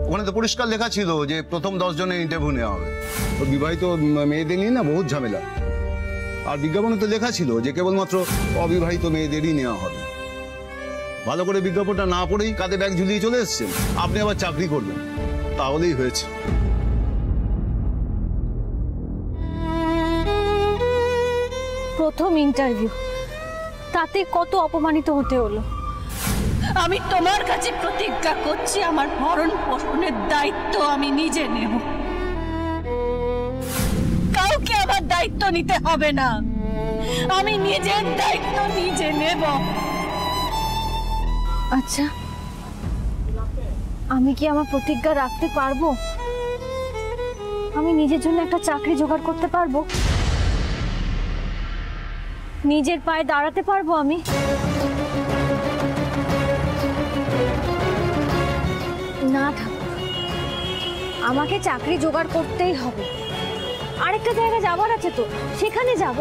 ওখানে তো পরিষ্কার লেখা ছিল যে প্রথম 10 জনের ইন্টারভিউ নেওয়া হবে। বিবাহিত মেয়েদের নিয়ে না বহুত ঝামেলা। আর বিজ্ঞাপনে তো লেখা ছিল যে কেবলমাত্র অবিবাহিত মেয়েদেরই নেওয়া হবে। ভালো করে বিজ্ঞাপনটা না পড়েই কাঁধে ব্যাগ ঝুলিয়ে চলে এসেছেন, আপনি আবার চাকরি করবেন, তাহলেই হয়েছে। প্রথম ইন্টারভিউ, তাতে কত অপমানিত হতে হলো। আমি তোমার কাছে প্রতিজ্ঞা করছি, আমার ভরণ পোষণের দায়িত্ব আমি নিজে নেব, কাউকে আমার দায়িত্ব নিতে হবে না, আমি নিজের দায়িত্ব নিজে নেব। আচ্ছা, আমি কি আমার প্রতিজ্ঞা রাখতে পারবো? আমি নিজের জন্য একটা চাকরি জোগাড় করতে পারবো? নিজের পায়ে দাঁড়াতে পারবো আমি? না ঠাকুর, আমাকে চাকরি জোগাড় করতেই হবে। আরেকটা জায়গায় যাবার আছে তো, সেখানে যাব।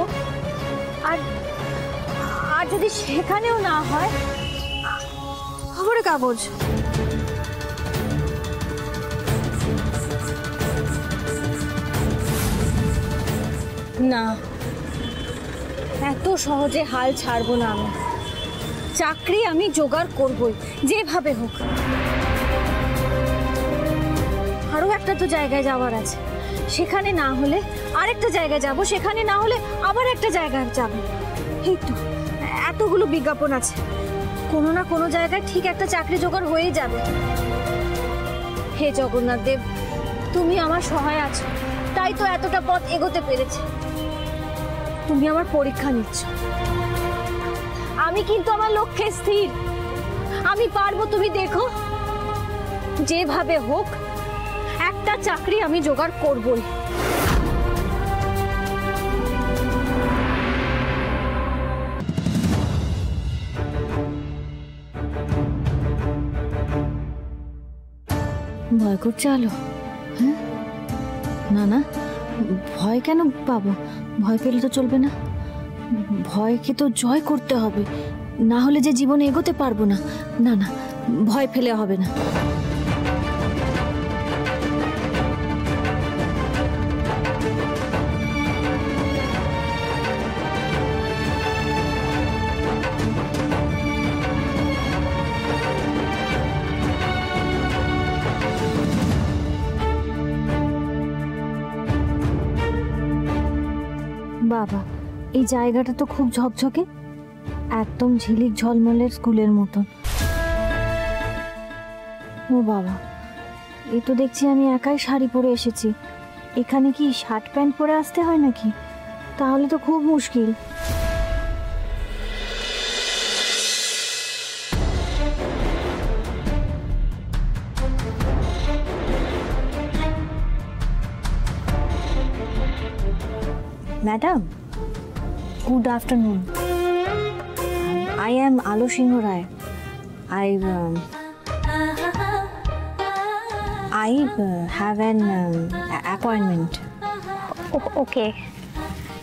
আর আর যদি সেখানেও না হয়, খবরের কাগজ। না, এত সহজে হাল ছাড়বো না আমি। চাকরি আমি জোগাড় করবই, যেভাবে হোক। আরো একটা তো জায়গায় যাওয়ার আছে, সেখানে না হলে আরেকটা জায়গায় যাব, সেখানে না হলে আবার একটা জায়গায় যাব। এই তো এতগুলো বিজ্ঞাপন আছে, কোনো না কোনো জায়গায় ঠিক একটা চাকরি জোগাড় হয়ে যাবে। হে জগন্নাথ দেব, তুমি আমার সহায় আছো, তাই তো এতটা পথ এগোতে পেরেছে। তুমি আমার পরীক্ষা নিচ্ছ, আমি কিন্তু আমার লক্ষ্যে স্থির। আমি পারবো, তুমি দেখো। যেভাবে হোক একটা চাকরি আমি জোগাড় করবই। ভয় করছে আলো? হ্যাঁ, না না, ভয় কেন পাবো? ভয় পেলে তো চলবে না, ভয়কে তো জয় করতে হবে, না হলে যে জীবনে এগোতে পারবো না। না না, ভয় ফেলে হবে না। বাবা, এই জায়গাটা তো খুব ঝকঝকে, একদম ঝিলিক ঝলমলের স্কুলের মতন। ও বাবা, এই তো দেখছি আমি একাই শাড়ি পরে এসেছি। এখানে কি শার্ট প্যান্ট পরে আসতে হয় নাকি? তাহলে তো খুব মুশকিল। Madam, good afternoon. I am Alo Singh Rai. I have an appointment. Oh, okay,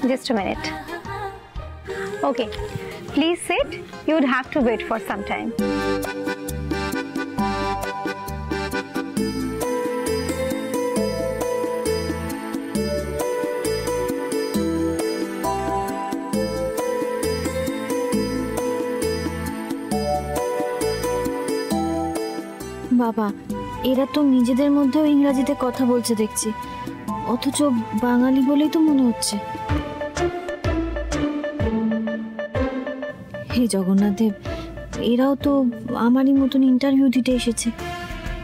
just a minute. Okay, please sit. You would have to wait for some time. বাবা, এরা তো নিজেদের মধ্যেও ইংরেজিতে কথা বলছে দেখছি, অথচ বাঙালি বলেই তো মনে হচ্ছে। হে জগন্নাথ দেব, এরাও তো আমারই মতন ইন্টারভিউ দিতে এসেছে,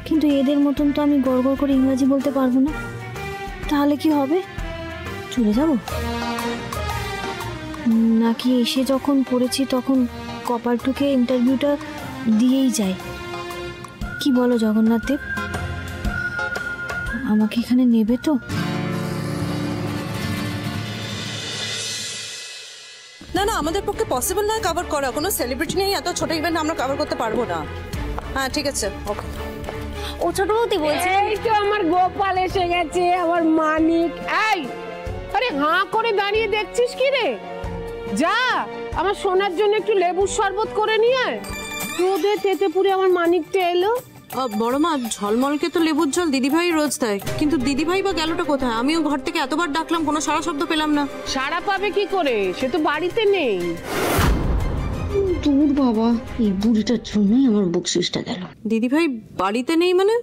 কিন্তু এদের মতন তো আমি গড় গড় করে ইংরাজি বলতে পারবো না। তাহলে কি হবে? চলে যাব নাকি এসে যখন পড়েছি তখন কপাল ঠুকে ইন্টারভিউটা দিয়েই যায়? কি বলো জগন্নাথ দেব, আমাকে এখানে নেবে তো? না না, আমাদের পক্ষে পসিবল নয় কভার করা, কোনো সেলিব্রিটি নেই, এত ছোট ইভেন্ট আমরা কভার করতে পারবো না। হ্যাঁ ঠিক আছে, ওকে। ও ছোট বৌদি বলছে, এই তো আমার গোপাল এসে গেছে, আমার মানিক। এই, আরে হাঁ করে দাঁড়িয়ে দেখছিস কি রে? যা আমার সোনার জন্য একটু লেবুর শরবত করে নিয়ে আয়। রোদে তেতে পুরে আমার মানিকটা এলো, বড় মা, ঝলমলকে তো লেবুর জল দিদিভাই রোজ দেয়, কিন্তু দিদিভাই বা গেলটা কোথায়? আমিও ঘর থেকে এতবার ডাকলাম, কোনো সারা শব্দ পেলাম না। সারা পাবে কি করে, সে তো বাড়িতে নেই। দূর বাবা, এই বুড়িটার জন্যই আমার বকশিসটা গেল। দিদিভাই বাড়িতে নেই মানে?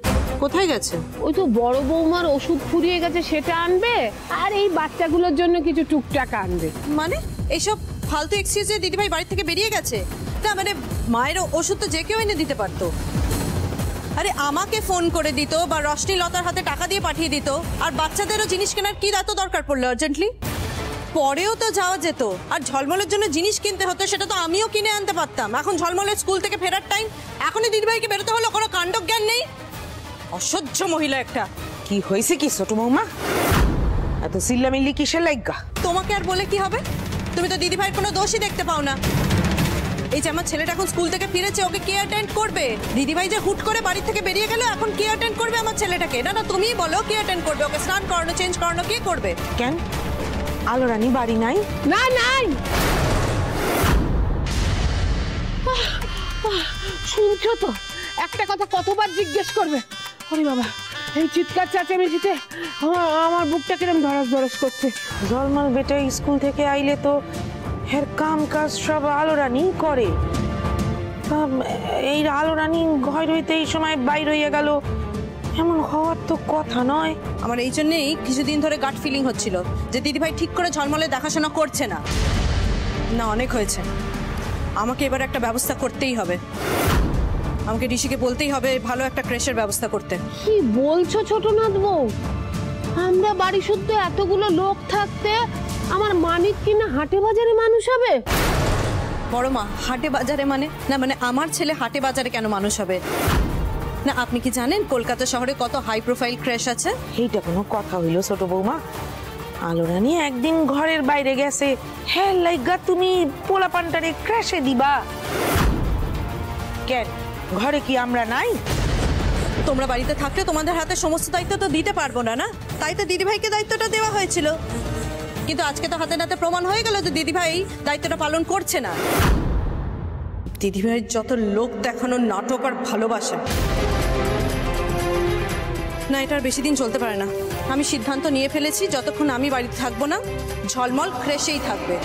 কোথায় গেছে? ওই তো বড় বৌমার ওষুধ ফুরিয়ে গেছে, সেটা আনবে, আর এই বাচ্চাগুলোর জন্য কিছু টুকটাক আনবে। মানে এইসব ফালতু এক্সকিউজে দিদিভাই বাড়ি থেকে বেরিয়ে গেছে? না মানে মায়ের ওষুধ তো যে কেউ এনে দিতে পারতো। আরে আমাকে ফোন করে দিত বা রশনি লতার হাতে টাকা দিয়ে পাঠিয়ে দিত, আর বাচ্চাদেরও জিনিস কেনার কি এত দরকার পড়লো আর্জেন্টলি? পরেও তো যাওয়া যেত, আর ঝলমলের জন্য জিনিস কিনতে হতো, সেটা তো আমিও কিনে আনতে পারতাম। এখন ঝলমলের স্কুল থেকে ফেরার টাইম, এখনই দিদিভাইকে বেরোতে হলো, কোনো কাণ্ডজ্ঞান নেই। অসহ্য মহিলা একটা। কি হয়েছে কি ছোট বৌমা, এত চিল্লামিল্লি কিসের লাগা? তোমাকে আর বলে কি হবে? তুমি তো দিদিভাইয়ের কোনো দোষই দেখতে পাও না। এই যে আমার ছেলেটা এখন স্কুল থেকে ফিরেছে, ওকে কে অ্যাটেন্ড করবে? দিদিভাই যে হুট করে বাড়ি থেকে বেরিয়ে গেল, এখন কে অ্যাটেন্ড করবে আমার ছেলেটাকে? না না, তুমিই বলো কে অ্যাটেন্ড করবে? ওকে স্নান করানো, চেঞ্জ করানো কে করবে? কেন আলো রানী বাড়ি নাই? না নাই, শুনছো তো? একটা কথা কতবার জিজ্ঞেস করবে? ওরে বাবা, এই চিৎকার চেঁচামেচিতে আমার বুকটা কিরম ধরস ধরস করছে। ঝলমল বেটা স্কুল থেকে আইলে তো এর কাম কাজ সব আলো রানী করে। এই আলো রানী ঘর হইতে এই সময় বাইর হইয়া গেল, এমন হওয়ার তো কথা নয়। আমার এই জন্যই কিছুদিন ধরে গাট ফিলিং হচ্ছিল যে দিদিভাই ঠিক করে ঝলমলে দেখাশোনা করছে না। না, অনেক হয়েছে, আমাকে এবার একটা ব্যবস্থা করতেই হবে। আমাকে ঋষিকে বলতেই হবে ভালো একটা ক্রেশের ব্যবস্থা করতে। কি বলছো ছোটনাথ বউ? আমরা বাড়ি শুদ্ধ এতগুলো লোক থাকতে আমার মানিক কিনা হাটে বাজারে মানুষ হবে? বড় মা, হাটে বাজারে মানে? না মানে আমার ছেলে হাটে বাজারে কেন মানুষ হবে? না আপনি কি জানেন কলকাতা শহরে কত হাই প্রোফাইল ক্র্যাশ আছে? এইটা কোনো কথা হইল ছোট বৌমা? আলো রানী একদিন ঘরের বাইরে গেছে, হ্যাঁ লাইগা তুমি পোলা পান্টারে ক্র্যাশে দিবা কেন? ঘরে কি আমরা নাই? তোমরা বাড়িতে থাকলে তোমাদের হাতে সমস্ত দায়িত্ব তো দিতে পারবো না, না তাই তো দিদিভাইকে দায়িত্বটা দেওয়া হয়েছিল। কিন্তু আজকে তো হাতে নাতে প্রমাণ হয়ে গেল যে দিদিভাই দায়িত্বটা পালন করছে না। দিদিভাইয়ের যত লোক দেখানোর নাটক আর ভালোবাসা, না এটা আর বেশি দিন চলতে পারে না। আমি সিদ্ধান্ত নিয়ে ফেলেছি, যতক্ষণ আমি বাড়িতে থাকবো না ঝলমল ক্রেশেই থাকবে।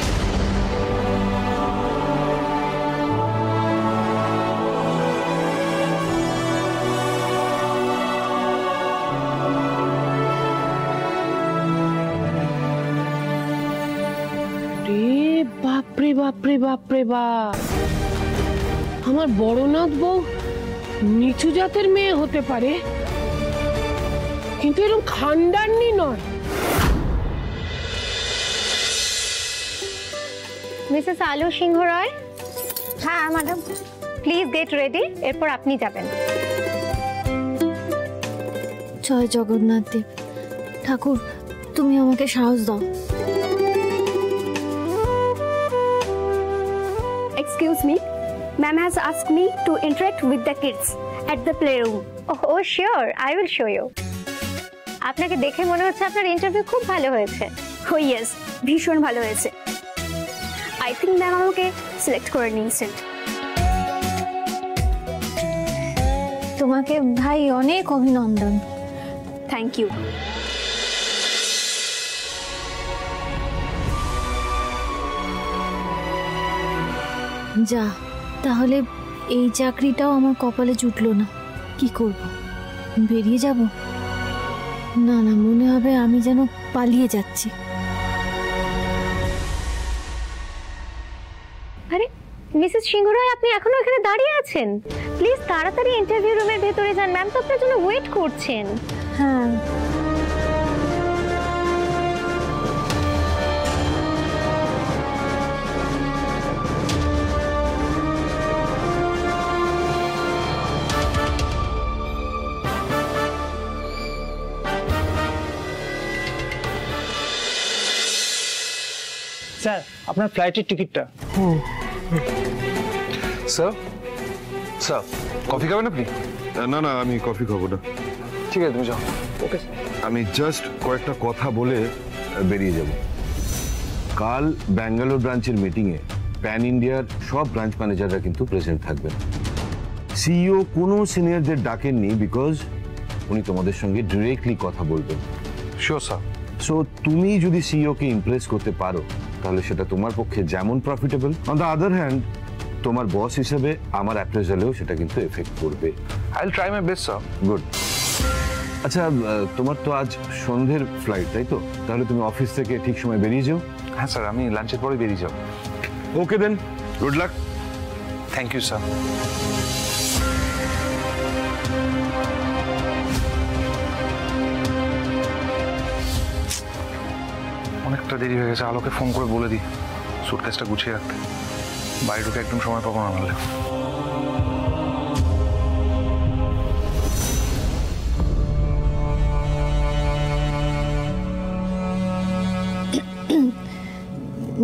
বাপরে বাপরে বাপরে বাপ, আমার বড়নাথ বউ নিচু জাতের মেয়ে হতে পারে, কিন্তু এরকম খানদানি নয়। মিসেস আলো সিংহ রায়। হ্যাঁ ম্যাডাম, প্লিজ গেট রেডি, এরপর আপনি যাবেন। জয় জগন্নাথ দেব। ঠাকুর, তুমি আমাকে সাহস দাও। Excuse me, ma'am has asked me to interact with the kids at the playroom. Oh, sure, I will show you. আপনাকে দেখে মনে হচ্ছে আপনার ইন্টারভিউ খুব ভালো হয়েছে। ও ইয়েস, ভীষণ ভালো হয়েছে। আই থিঙ্ক ম্যাম আমাকে সিলেক্ট করে নিয়েছেন। তোমাকে ভাই অনেক অভিনন্দন। Thank you. যা, তাহলে এই চাকরিটাও আমার কপালে জুটলো না। কি করব? বেরিয়ে যাব? না না, মনে হবে আমি যেন পালিয়ে যাচ্ছি। আরে মিসেস সিংহ রায়, আপনি এখনো এখানে দাঁড়িয়ে আছেন? প্লিজ তাড়াতাড়ি ইন্টারভিউ রুমের ভেতরে যান, ম্যাম তো আপনার জন্য ওয়েট করছেন। হ্যাঁ, স্যার আপনার ফ্লাইটের টিকিটটা। স্যার স্যার কফি খাবেন আপনি? না না, আমি কফি খাবো না। ঠিক আছে তুমি যাও। ওকে আমি জাস্ট কয়েকটা কথা বলে বেরিয়ে যাব। কাল ব্যাঙ্গালোর ব্রাঞ্চের মিটিংয়ে প্যান ইন্ডিয়ার সব ব্রাঞ্চ ম্যানেজাররা কিন্তু প্রেজেন্ট থাকবেন। সিইও কোনো সিনিয়রদের ডাকেননি বিকজ উনি তোমাদের সঙ্গে ডিরেক্টলি কথা বলবেন। Sure sir. সো তুমি যদি সিইও কে ইমপ্রেস করতে পারো তাহলে সেটা তোমার পক্ষে যেমন profitable, on the other hand তোমার বস হিসেবে আমার অ্যাপ্রেজালেও সেটা কিন্তু এফেক্ট করবে। I will try my best sir. Good. আচ্ছা, তোমার তো আজ সন্ধ্যের ফ্লাইট, তাই তো? তাহলে তুমি অফিস থেকে ঠিক সময় বেরিয়ে যাও। হ্যাঁ স্যার, আমি লাঞ্চের পরে বেরিয়ে যাব। Okay then, good luck. Thank you sir. অনেকটা দেরি হয়ে গেছে, আলোকে ফোন করে বলে দিই সুটকেসটা গুছিয়ে রাখতে। বাড়ি ঢুকে একদম সময় পাবো না নাহলে।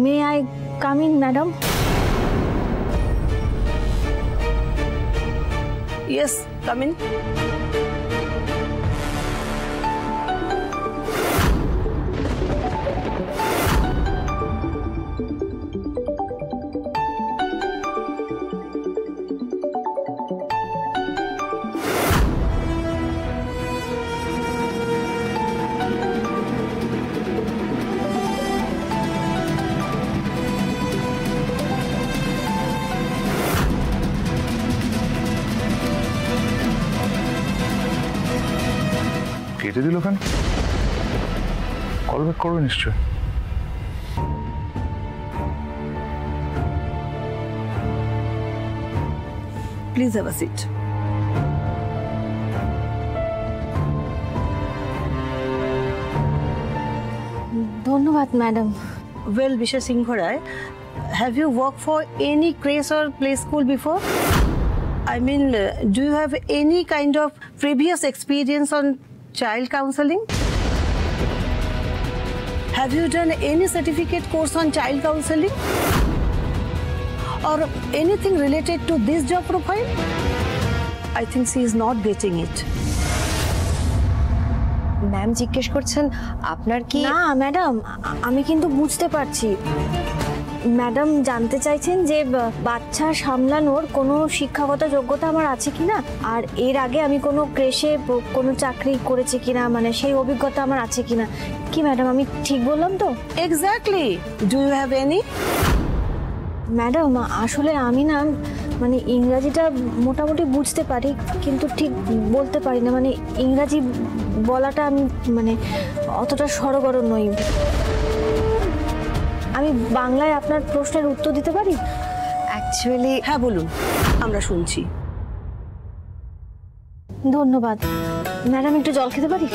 May I come in, madam? Yes, come in. কেটে দিল কেন? কল ব্যাক করবে নিশ্চয়। Please have a seat. ধন্যবাদ madam. Well, Mr. Singh Rai, have you worked for any craze or play school before? I mean, do you have any kind of previous experience on child counseling? Have you done any certificate course on child counseling? Or anything related to this job profile? I think she is not getting it. Ma'am জিজ্ঞেস করছেন আপনার কি? না madam, আমি কিন্তু বুঝতে পারছি। Madam জানতে চাইছেন যে বাচ্চা সামলানোর কোনো শিক্ষাগত যোগ্যতা আমার আছে কিনা, আর এর আগে আমি কোনো ক্রেশে কোনো চাকরি করেছি কিনা, মানে সেই অভিজ্ঞতা আমার আছে কিনা। কি ম্যাডাম, আমি ঠিক বললাম তো? Exactly. Do you have any? Madam আসলে আমি না মানে ইংরাজিটা মোটামুটি বুঝতে পারি, কিন্তু ঠিক বলতে পারি না। মানে ইংরাজি বলাটা আমি মানে অতটা সড়গড় নই। আমি বাংলায় আপনার প্রশ্নের উত্তর দিতে পারি। অ্যাকচুয়ালি হ্যাঁ বলুন, আমরা শুনছি। ধন্যবাদ ম্যাডাম, একটু জল খেতে পারি?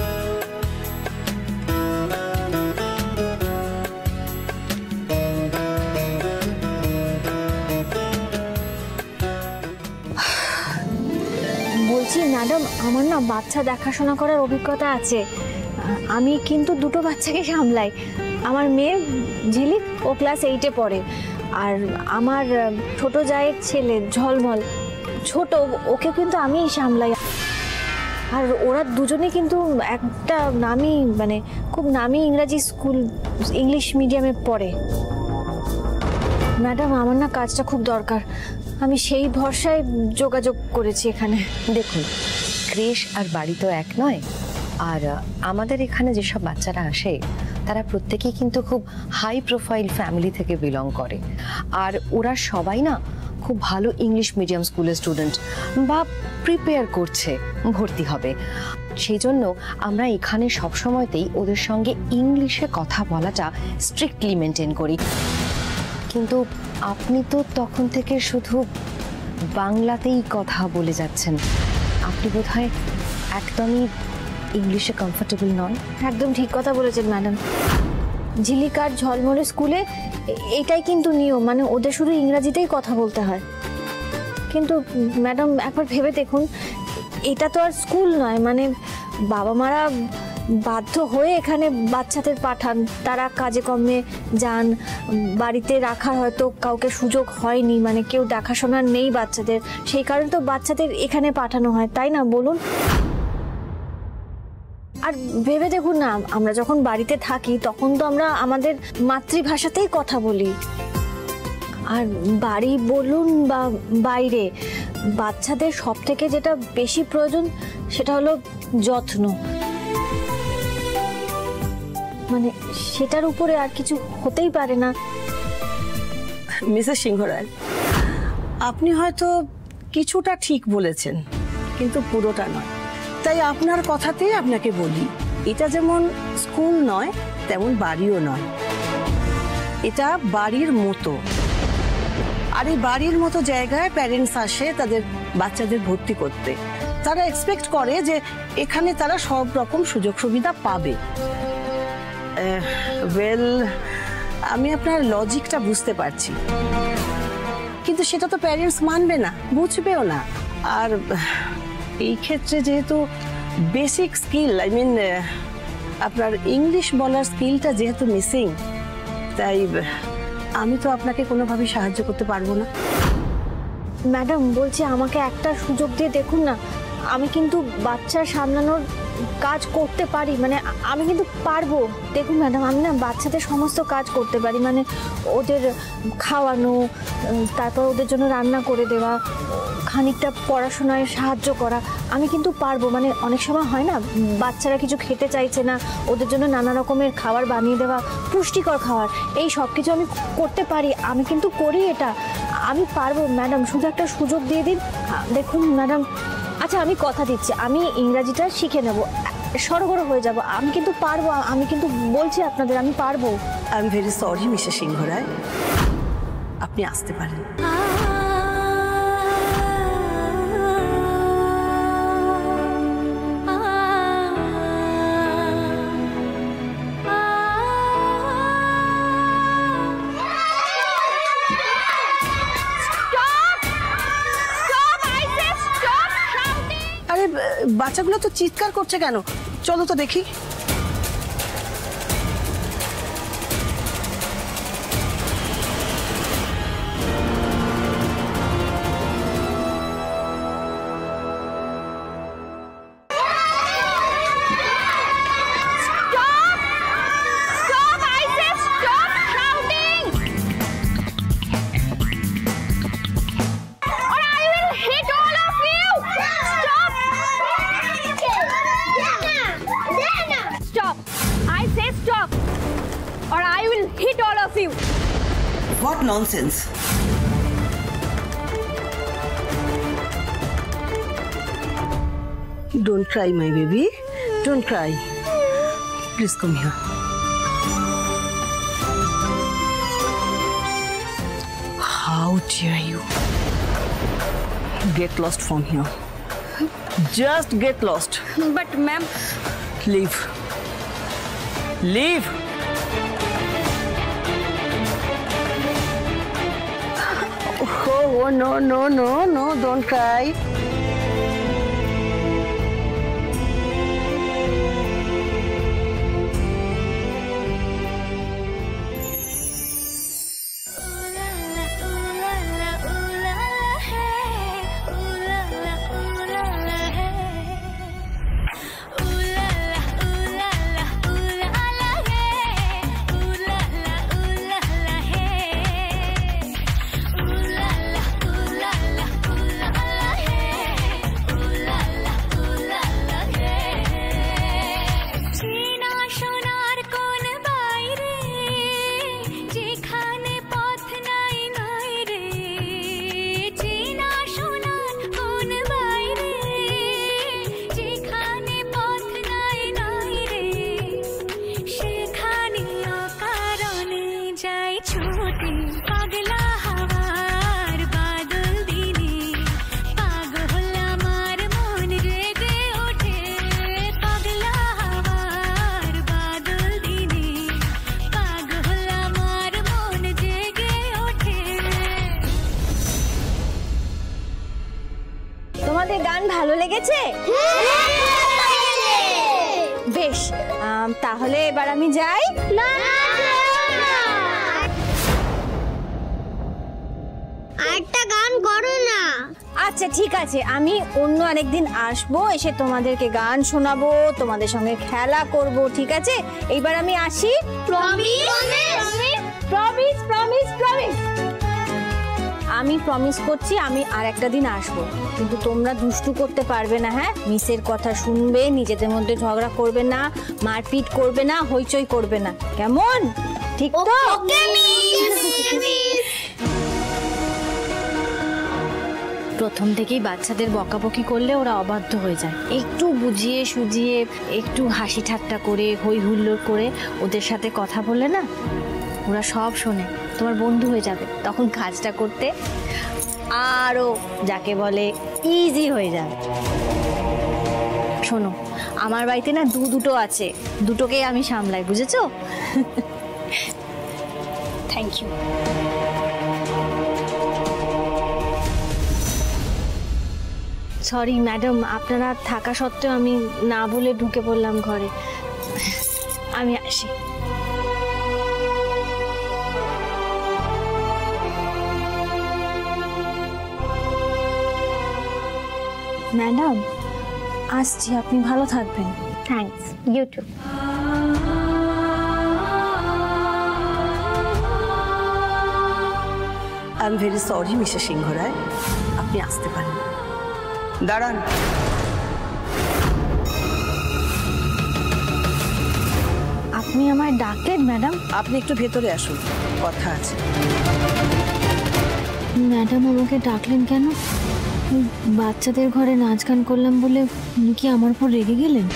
বলছি ম্যাডাম, আমার না বাচ্চা দেখাশোনা করার অভিজ্ঞতা আছে। আমি কিন্তু দুটো বাচ্চাকে সামলাই। আমার মেয়ে ঝিলিক, ও ক্লাস 8-এ পড়ে, আর আমার ছোট জায়ের ছেলে ঝলমল ছোট, ওকে কিন্তু আমিই সামলাই। আর ওরা দুজনে কিন্তু একটা নামি মানে খুব নামি ইংরাজি স্কুল, ইংলিশ মিডিয়ামে পড়ে। ম্যাডাম আমার না কাজটা খুব দরকার, আমি সেই ভরসায় যোগাযোগ করেছি এখানে। দেখুন, ক্রেশ আর বাড়ি তো এক নয়, আর আমাদের এখানে যেসব বাচ্চারা আসে তারা প্রত্যেকেই কিন্তু খুব হাই প্রোফাইল ফ্যামিলি থেকে বিলং করে, আর ওরা সবাই না খুব ভালো ইংলিশ মিডিয়াম স্কুলের স্টুডেন্ট বা প্রিপেয়ার করছে ভর্তি হবে। সেই জন্য আমরা এখানে সবসময়তেই ওদের সঙ্গে ইংলিশে কথা বলাটা স্ট্রিক্টলি মেনটেন করি। কিন্তু আপনি তো তখন থেকে শুধু বাংলাতেই কথা বলে যাচ্ছেন, আপনি বোধহয় একদমই ইংলিশে কমফোর্টেবল নন। একদম ঠিক কথা বলেছেন ম্যাডাম। ঝিলিকার ঝলমলে স্কুলে এটাই কিন্তু নিয়ম, মানে ওদের শুধু ইংরাজিতেই কথা বলতে হয়। কিন্তু ম্যাডাম একবার ভেবে দেখুন, এটা তো আর স্কুল নয়, মানে বাবা মারা বাধ্য হয়ে এখানে বাচ্চাদের পাঠান, তারা কাজে কর্মে যান, বাড়িতে রাখার হয়তো কাউকে সুযোগ হয়নি, মানে কেউ দেখাশোনার নেই বাচ্চাদের, সেই কারণে তো বাচ্চাদের এখানে পাঠানো হয়, তাই না বলুন? আর ভেবে দেখুন না, আমরা যখন বাড়িতে থাকি তখন তো আমরা আমাদের মাতৃভাষাতেই কথা বলি, আর বাড়ি বলুন বা বাইরে বাচ্চাদের সব থেকে যেটা বেশি প্রয়োজন সেটা হলো যত্ন, মানে সেটার উপরে আর কিছু হতেই পারে না। মিসেস সিংহ রায়, আপনি হয়তো কিছুটা ঠিক বলেছেন, কিন্তু পুরোটা নয়। তাই আপনার কথাতেই আপনাকে বলি, এটা যেমন স্কুল নয় তেমন বাড়িও নয়, এটা বাড়ির মতো। আর এই বাড়ির মতো জায়গায় প্যারেন্টস আসে তাদের বাচ্চাদের ভর্তি করতে। তারা এক্সপেক্ট করে যে এখানে তারা সব রকম সুযোগ সুবিধা পাবে। ওয়েল, আমি আপনার লজিকটা বুঝতে পারছি, কিন্তু সেটা তো প্যারেন্টস মানবে না, বুঝবেও না। আর এই ক্ষেত্রে যেহেতু বেসিক স্কিল, আই মিন আপনার ইংলিশ বলার স্কিলটা যেহেতু মিসিং, তাই আমি তো আপনাকে কোনোভাবেই সাহায্য করতে পারবো না। ম্যাডাম বলছি, আমাকে একটা সুযোগ দিয়ে দেখুন না, আমি কিন্তু বাচ্চা সামলানোর কাজ করতে পারি, মানে আমি কিন্তু পারবো। দেখুন ম্যাডাম, আমি না বাচ্চাদের সমস্ত কাজ করতে পারি, মানে ওদের খাওয়ানো, তারপর ওদের জন্য রান্না করে দেওয়া, খানিকটা পড়াশোনায় সাহায্য করা, আমি কিন্তু পারবো। মানে অনেক সময় হয় না, বাচ্চারা কিছু খেতে চাইছে না, ওদের জন্য নানা রকমের খাবার বানিয়ে দেওয়া, পুষ্টিকর খাবার, এই সব কিছু আমি করতে পারি, আমি কিন্তু করি এটা, আমি পারবো ম্যাডাম, শুধু একটা সুযোগ দিয়ে দিন। দেখুন ম্যাডাম, আচ্ছা আমি কথা দিচ্ছি, আমি ইংরাজিটা শিখে নেব, সরগড় হয়ে যাব, আমি কিন্তু পারবো, আমি কিন্তু বলছি আপনাদের আমি পারবো। I am very sorry Mrs Singh Roy, আপনি আসতে পারেন। বাচ্চাগুলো তো চিৎকার করছে কেন? চলো তো দেখি। What nonsense! Don't cry, my baby. Don't cry. Please come here. How dare you? Get lost from here. Just get lost. But ma'am, Leave. Leave. Oh, no, no, no, no, don't cry. তোমাদের গান ভালো লেগেছে? বেশ, তাহলে এবার আমি যাই। আরেকটা গান করো না। আচ্ছা ঠিক আছে, আমি অন্য আরেকদিন আসবো, এসে তোমাদেরকে গান শোনাবো, তোমাদের সঙ্গে খেলা করব, ঠিক আছে? এইবার আমি আসি। Promise promise promise promise. আমি প্রমিস করছি আমি আর একটা দিন আসবো, কিন্তু তোমরা দুষ্টু করতে পারবে না। হ্যাঁ, মিসের কথা শুনবে, নিজেদের মধ্যে ঝগড়া করবে না, মারপিট করবে না, হইচই করবে না, কেমন? ঠিক তো? প্রথম থেকেই বাচ্চাদের বকাবকি করলে ওরা অবাধ্য হয়ে যায়। একটু বুঝিয়ে সুজিয়ে, একটু হাসি ঠাট্টা করে, হই হুল্লোড় করে ওদের সাথে কথা বললে না, ওরা সব শোনে, তোমার বন্ধু হয়ে যাবে। তখন কাজটা করতে আরো যাকে বলে ইজি হয়ে যাবে। শোনো, আমার বাড়িতে না দুটো আছে, দুটোকেই আমি সামলাই, বুঝেছো? Thank you. সরি ম্যাডাম, আপনারা থাকা সত্ত্বেও আমি না বলে ঢুকে পড়লাম ঘরে। আমি আসি। ম্যাডাম আসছি, আপনি ভালো থাকবেন। Thanks, you too. I am very sorry Mrs Singh Roy, আপনি আসতে পারেন। দাঁড়ান। আপনি আমায় ডাকলেন ম্যাডাম? আপনি একটু ভেতরে আসুন, কথা আছে। ম্যাডাম আমাকে ডাকলেন কেন? বাচ্চাদের ঘরে নাচ গান করলাম বলে উনি কি আমার উপর রেগে গেলেন?